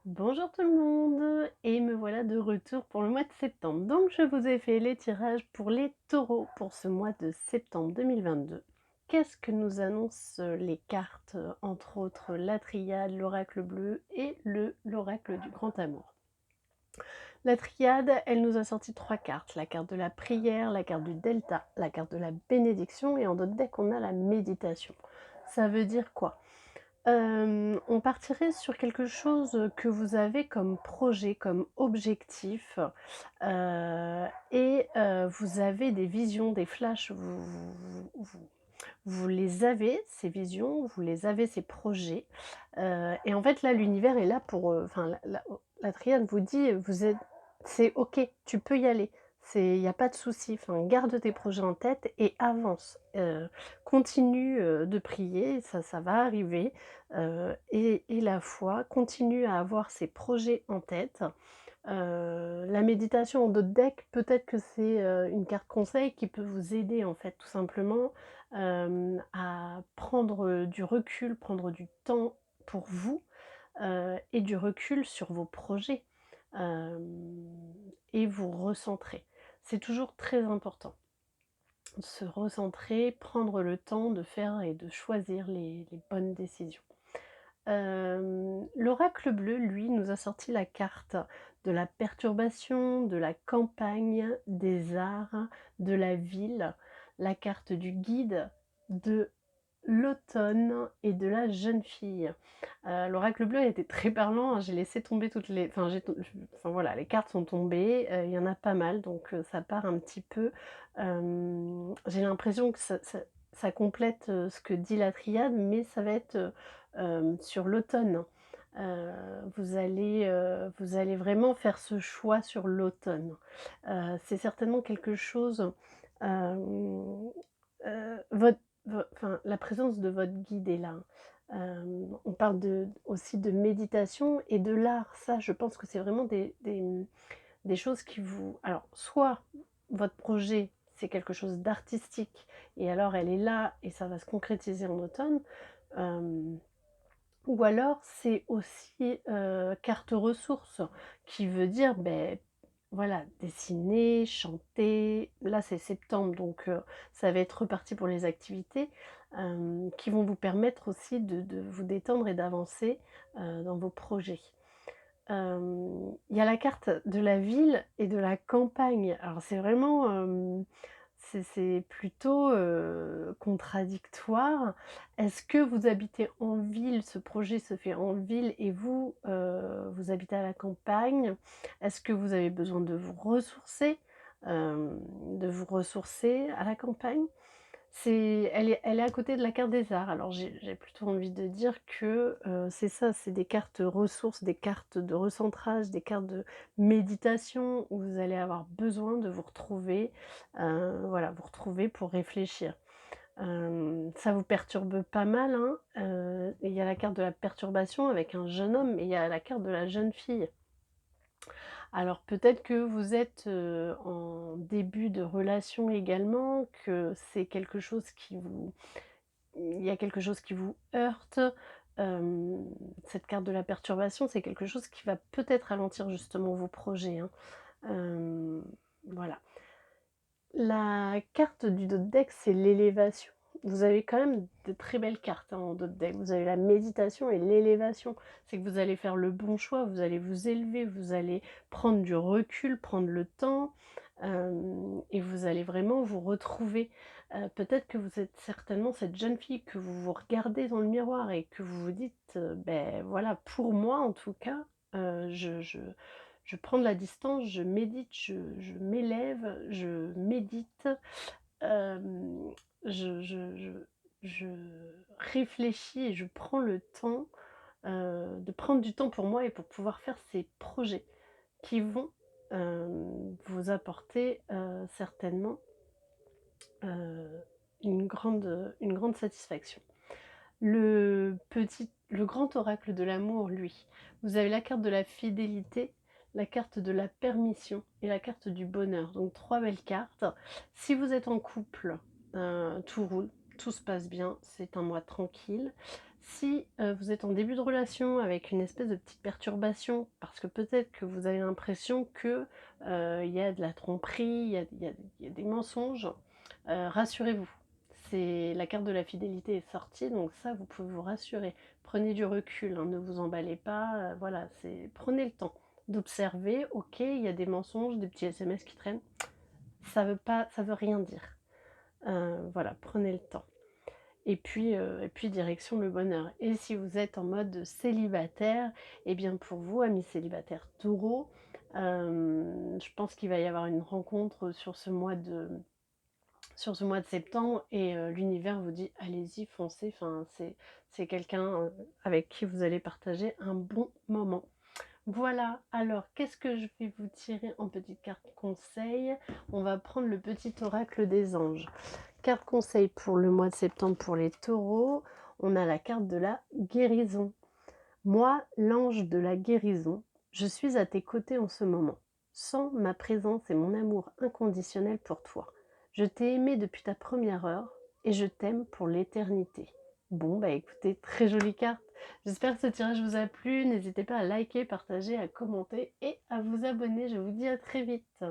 Bonjour tout le monde et me voilà de retour pour le mois de septembre. Donc je vous ai fait les tirages pour les taureaux pour ce mois de septembre 2022. Qu'est-ce que nous annoncent les cartes, entre autres la triade, l'oracle bleu et l'oracle du grand amour. La triade, elle nous a sorti 3 cartes, la carte de la prière, la carte du delta, la carte de la bénédiction et en d'autres decks on a la méditation. Ça veut dire quoi? On partirait sur quelque chose que vous avez comme projet, comme objectif, vous avez des visions, des flashs, vous les avez ces visions, vous les avez ces projets, et en fait là l'univers est là pour, enfin la triade vous dit: «Vous êtes c'est OK, tu peux y aller, il y a pas de souci, enfin garde tes projets en tête et avance, continue, de prier, ça va arriver, et la foi, continue à avoir ces projets en tête». La méditation en d'autres decks, peut-être que c'est, une carte conseil qui peut vous aider en fait tout simplement, à prendre, du recul, prendre du temps pour vous, et du recul sur vos projets, et vous recentrer. C'est toujours très important. Se recentrer, prendre le temps de faire et de choisir les bonnes décisions. L'oracle bleu, lui, nous a sorti la carte de la perturbation, de la campagne, des arts, de la ville, la carte du guide, de l'automne et de la jeune fille. L'oracle bleu a été très parlant, hein, j'ai laissé tomber toutes les enfin enfin voilà, les cartes sont tombées, il y en a pas mal donc ça part un petit peu. J'ai l'impression que ça complète, ce que dit la triade, mais ça va être, sur l'automne. Vous allez vraiment faire ce choix sur l'automne. C'est certainement quelque chose, hem, votre enfin, la présence de votre guide est là. On parle aussi de méditation et de l'art. Ça, je pense que c'est vraiment des choses qui vous alors, soit votre projet, c'est quelque chose d'artistique et alors elle est là et ça va se concrétiser en automne, hem, ou alors c'est aussi, carte ressources qui veut dire, beh, voilà, dessiner, chanter. Là, c'est septembre donc ça va être reparti pour les activités, qui vont vous permettre aussi de vous détendre et d'avancer, dans vos projets. Il y a la carte de la ville et de la campagne. Alors c'est vraiment, c'est plutôt, contradictoire. Est-ce que vous habitez en ville? Ce projet se fait en ville et vous, vous habitez à la campagne? Est-ce que vous avez besoin de vous ressourcer à la campagne? Elle est à côté de la carte des arts. Alors j'ai plutôt envie de dire que, c'est ça, c'est des cartes ressources, des cartes de recentrage, des cartes de méditation où vous allez avoir besoin de vous retrouver, voilà, vous retrouver pour réfléchir. Ça vous perturbe pas mal, hein, et il y a la carte de la perturbation avec un jeune homme et il y a la carte de la jeune fille. Alors peut-être que vous êtes, en début de relation également, que c'est quelque chose qui vous il y a quelque chose qui vous heurte. Cette carte de la perturbation, c'est quelque chose qui va peut-être ralentir justement vos projets, hein. Hem, voilà. La carte du dos de deck, c'est l'élévation. Vous avez quand même de très belles cartes, hein, en dos de deck. Vous avez la méditation et l'élévation. C'est que vous allez faire le bon choix, vous allez vous élever, vous allez prendre du recul, prendre le temps, et vous allez vraiment vous retrouver. Peut-être que vous êtes certainement cette jeune fille que vous vous regardez dans le miroir et que vous vous dites, «Beh, voilà, pour moi en tout cas, je prends de la distance, je médite, je m'élève, je médite, hem, je réfléchis et je prends le temps, de prendre du temps pour moi et pour pouvoir faire ces projets qui vont, vous apporter, certainement, heu, une grande satisfaction. Le grand oracle de l'amour, lui, vous avez la carte de la fidélité, la carte de la permission et la carte du bonheur. Donc 3 belles cartes. Si vous êtes en couple, tout roule, tout se passe bien, c'est un mois tranquille. Si, vous êtes en début de relation avec une espèce de petite perturbation, parce que peut-être que vous avez l'impression que, il y a de la tromperie, il y a des mensonges, rassurez-vous. C'est la carte de la fidélité est sortie, donc ça, vous pouvez vous rassurer. Prenez du recul, hein, ne vous emballez pas, voilà, c'est prenez le temps d'observer. OK, il y a des mensonges, des petits SMS qui traînent, ça veut rien dire. Voilà, prenez le temps. Et puis direction le bonheur. Et si vous êtes en mode célibataire, eh bien pour vous, amis célibataires Taureau, je pense qu'il va y avoir une rencontre sur ce mois de septembre et l'univers vous dit: «Allez-y, foncez», enfin c'est quelqu'un, avec qui vous allez partager un bon moment. Voilà, alors qu'est-ce que je vais vous tirer en petite carte conseil? On va prendre le petit oracle des anges. Carte conseil pour le mois de septembre pour les taureaux, on a la carte de la guérison. Moi, l'ange de la guérison, je suis à tes côtés en ce moment. Sens ma présence et mon amour inconditionnel pour toi. Je t'ai aimé depuis ta première heure et je t'aime pour l'éternité. Bon, bah écoutez, très jolie carte. J'espère que ce tirage vous a plu. N'hésitez pas à liker, partager, à commenter et à vous abonner. Je vous dis à très vite.